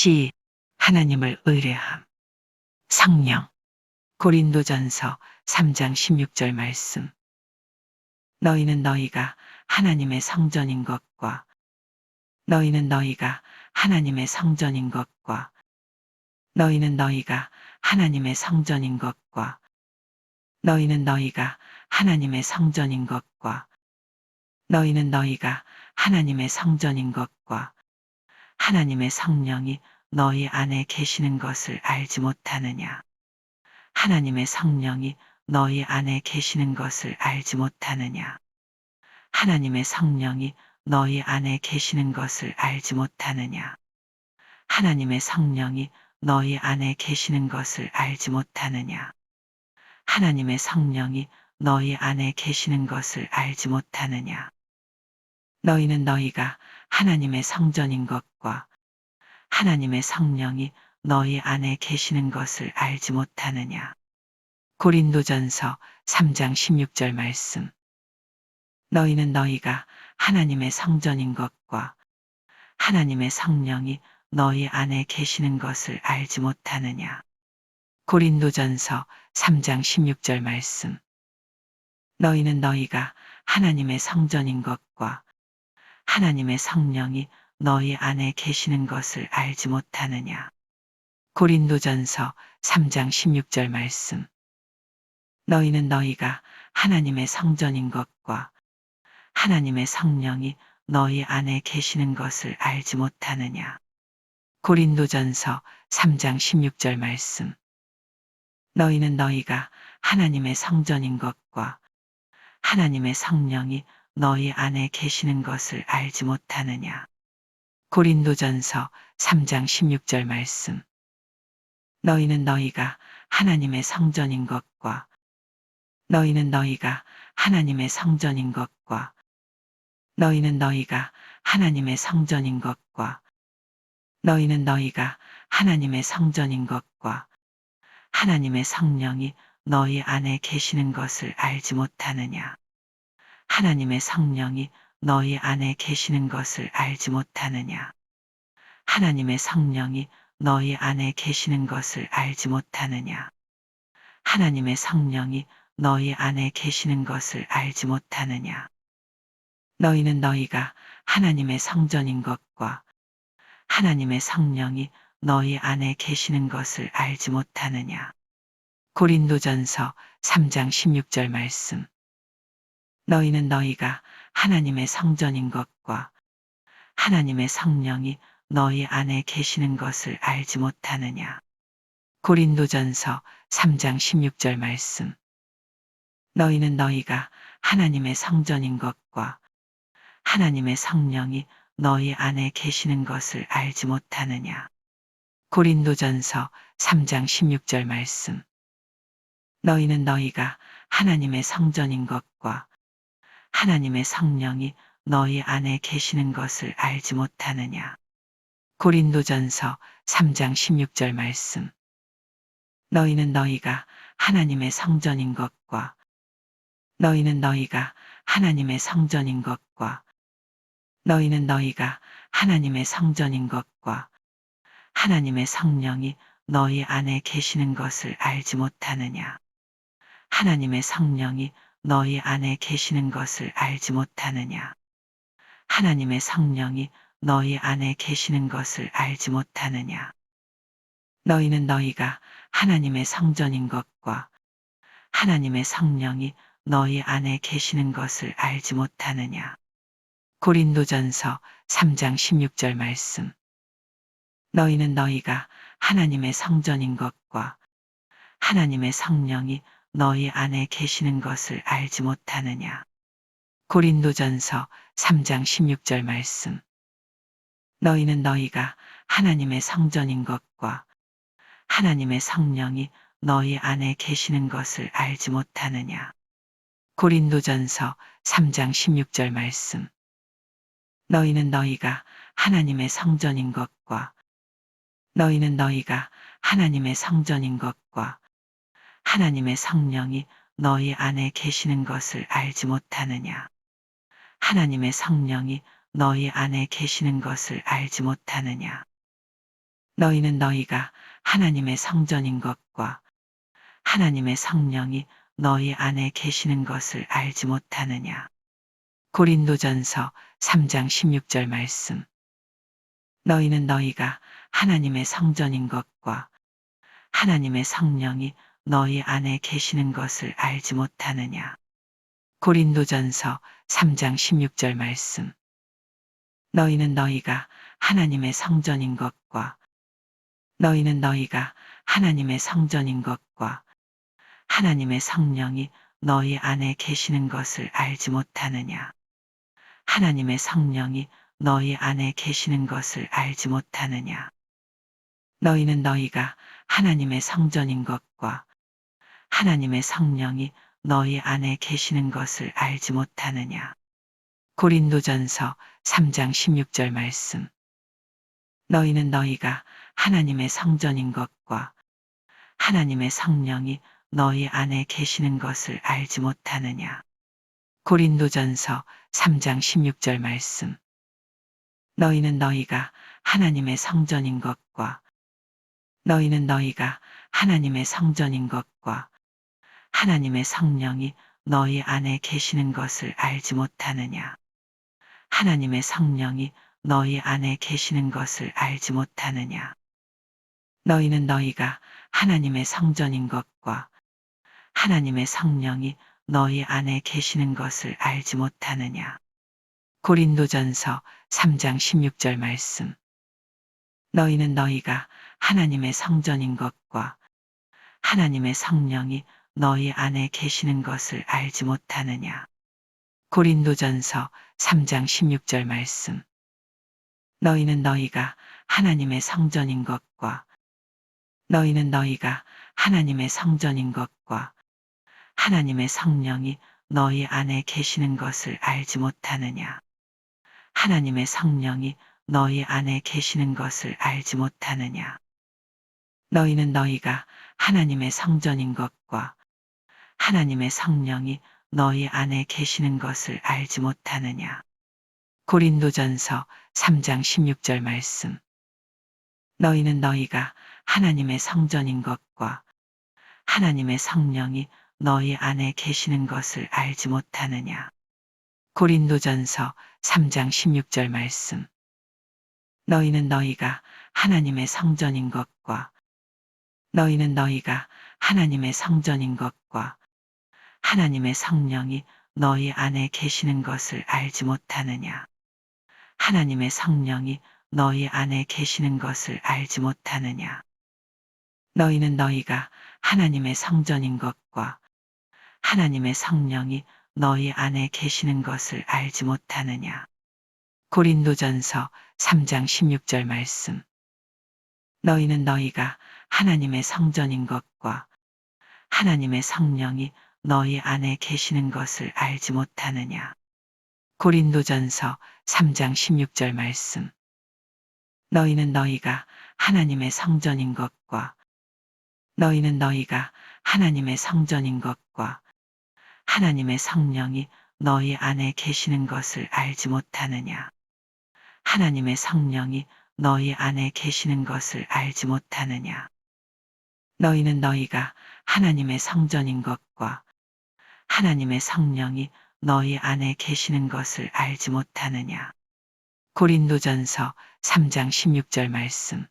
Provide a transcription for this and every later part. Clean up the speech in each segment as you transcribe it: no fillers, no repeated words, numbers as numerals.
시 하나님을 의뢰함. 성령. 고린도전서 3장 16절 말씀. 너희는 너희가 하나님의 성전인 것과 너희는 너희가 하나님의 성전인 것과 너희는 너희가 하나님의 성전인 것과 너희는 너희가 하나님의 성전인 것과 너희는 너희가 하나님의 성전인 것과 하나님의 성령이 너희 안에 계시는 것을 알지 못하느냐. 하나님의 성령이 너희 안에 계시는 것을 알지 못하느냐. 하나님의 성령이 너희 안에 계시는 것을 알지 못하느냐. 하나님의 성령이 너희 안에 계시는 것을 알지 못하느냐. 하나님의 성령이 너희 안에 계시는 것을 알지 못하느냐. 너희는 너희가 하나님의 성전인 것과 하나님의 성령이 너희 안에 계시는 것을 알지 못하느냐. 고린도전서 3장 16절 말씀. 너희는 너희가 하나님의 성전인 것과 하나님의 성령이 너희 안에 계시는 것을 알지 못하느냐. 고린도전서 3장 16절 말씀. 너희는 너희가 하나님의 성전인 것과 하나님의 성령이 너희 안에 계시는 것을 알지 못하느냐. 고린도전서 3장 16절 말씀. 너희는 너희가 하나님의 성전인 것과 하나님의 성령이 너희 안에 계시는 것을 알지 못하느냐. 고린도전서 3장 16절 말씀. 너희는 너희가 하나님의 성전인 것과 하나님의 성령이 너희 안에 계시는 것을 알지 못하느냐. 고린도전서 3장 16절 말씀. 너희는 너희가 하나님의 성전인 것과 너희는 너희가 하나님의 성전인 것과 너희는 너희가 하나님의 성전인 것과 너희는 너희가 하나님의 성전인 것과 하나님의 성령이 너희 안에 계시는 것을 알지 못하느냐. 하나님의 성령이 너희 안에 계시는 것을 알지 못하느냐. 하나님의 성령이 너희 안에 계시는 것을 알지 못하느냐. 하나님의 성령이 너희 안에 계시는 것을 알지 못하느냐. 너희는 너희가 하나님의 성전인 것과 하나님의 성령이 너희 안에 계시는 것을 알지 못하느냐. 고린도전서 3장 16절 말씀. 너희는 너희가 하나님의 성전인 것과 하나님의 성령이 너희 안에 계시는 것을 알지 못하느냐. 고린도전서 3장 16절 말씀. 너희는 너희가 하나님의 성전인 것과 하나님의 성령이 너희 안에 계시는 것을 알지 못하느냐. 고린도전서 3장 16절 말씀. 너희는 너희가 하나님의 성전인 것과 하나님의 성령이 너희 안에 계시는 것을 알지 못하느냐. 고린도전서 3장 16절 말씀. 너희는 너희가 하나님의 성전인 것과 너희는 너희가 하나님의 성전인 것과 너희는 너희가 하나님의 성전인 것과 하나님의 성령이 너희 안에 계시는 것을 알지 못하느냐. 하나님의 성령이 너희 안에 계시는 것을 알지 못하느냐. 하나님의 성령이 너희 안에 계시는 것을 알지 못하느냐. 너희는 너희가 하나님의 성전인 것과 하나님의 성령이 너희 안에 계시는 것을 알지 못하느냐. 고린도전서 3장 16절 말씀. 너희는 너희가 하나님의 성전인 것과 하나님의 성령이 너희 안에 계시는 것을 알지 못하느냐. 고린도전서 3장 16절 말씀. 너희는 너희가 하나님의 성전인 것과 하나님의 성령이 너희 안에 계시는 것을 알지 못하느냐. 고린도전서 3장 16절 말씀. 너희는 너희가 하나님의 성전인 것과 너희는 너희가 하나님의 성전인 것과 하나님의 성령이 너희 안에 계시는 것을 알지 못하느냐. 하나님의 성령이 너희 안에 계시는 것을 알지 못하느냐. 너희는 너희가 하나님의 성전인 것과 하나님의 성령이 너희 안에 계시는 것을 알지 못하느냐. 고린도전서 3장 16절 말씀. 너희는 너희가 하나님의 성전인 것과 하나님의 성령이 너희 안에 계시는 것을 알지 못하느냐. 고린도전서 3장 16절 말씀. 너희는 너희가 하나님의 성전인 것과 너희는 너희가 하나님의 성전인 것과 하나님의 성령이 너희 안에 계시는 것을 알지 못하느냐. 하나님의 성령이 너희 안에 계시는 것을 알지 못하느냐. 너희는 너희가 하나님의 성전인 것과 하나님의 성령이 너희 안에 계시는 것을 알지 못하느냐. 고린도전서 3장 16절 말씀. 너희는 너희가 하나님의 성전인 것과 하나님의 성령이 너희 안에 계시는 것을 알지 못하느냐. 고린도전서 3장 16절 말씀. 너희는 너희가 하나님의 성전인 것과 너희는 너희가 하나님의 성전인 것과 하나님의 성령이 너희 안에 계시는 것을 알지 못하느냐. 하나님의 성령이 너희 안에 계시는 것을 알지 못하느냐. 너희는 너희가 하나님의 성전인 것과 하나님의 성령이 너희 안에 계시는 것을 알지 못하느냐. 고린도전서 3장 16절 말씀. 너희는 너희가 하나님의 성전인 것과 하나님의 성령이 너희 안에 계시는 것을 알지 못하느냐. 고린도전서 3장 16절 말씀. 너희는 너희가 하나님의 성전인 것과 너희는 너희가 하나님의 성전인 것과 하나님의 성령이 너희 안에 계시는 것을 알지 못하느냐. 하나님의 성령이 너희 안에 계시는 것을 알지 못하느냐. 너희는 너희가 하나님의 성전인 것과 하나님의 성령이 너희 안에 계시는 것을 알지 못하느냐. 고린도전서 3장 16절 말씀. 너희는 너희가 하나님의 성전인 것과 하나님의 성령이 너희 안에 계시는 것을 알지 못하느냐. 고린도전서 3장 16절 말씀. 너희는 너희가 하나님의 성전인 것과 너희는 너희가 하나님의 성전인 것과 하나님의 성령이 너희 안에 계시는 것을 알지 못하느냐. 하나님의 성령이 너희 안에 계시는 것을 알지 못하느냐. 너희는 너희가 하나님의 성전인 것과 하나님의 성령이 너희 안에 계시는 것을 알지 못하느냐. 고린도전서 3장 16절 말씀. 너희는 너희가 하나님의 성전인 것과 하나님의 성령이 너희 안에 계시는 것을 알지 못하느냐. 고린도전서 3장 16절 말씀. 너희는 너희가 하나님의 성전인 것과 너희는 너희가 하나님의 성전인 것과 하나님의 성령이 너희 안에 계시는 것을 알지 못하느냐. 하나님의 성령이 너희 안에 계시는 것을 알지 못하느냐. 너희는 너희가 하나님의 성전인 것과 하나님의 성령이 너희 안에 계시는 것을 알지 못하느냐. 고린도전서 3장 16절 말씀.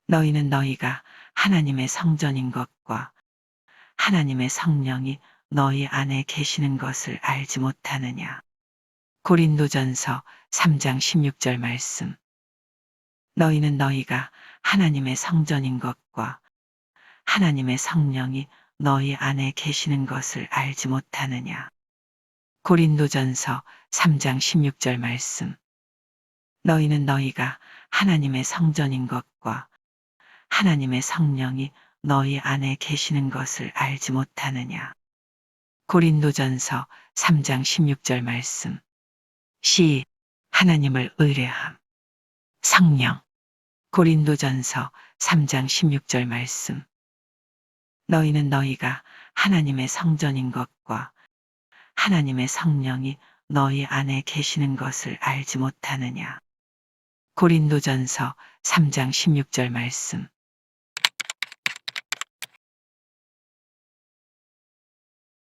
너희는 너희가 하나님의 성전인 것과 하나님의 성령이 너희 안에 계시는 것을 알지 못하느냐. 고린도전서 3장 16절 말씀. 너희는 너희가 하나님의 성전인 것과 하나님의 성령이 너희 안에 계시는 것을 알지 못하느냐. 고린도전서 3장 16절 말씀. 너희는 너희가 하나님의 성전인 것과 하나님의 성령이 너희 안에 계시는 것을 알지 못하느냐. 고린도전서 3장 16절 말씀. 시 하나님을 의뢰함. 성령. 고린도전서 3장 16절 말씀. 너희는 너희가 하나님의 성전인 것과 하나님의 성령이 너희 안에 계시는 것을 알지 못하느냐. 고린도전서 3장 16절 말씀.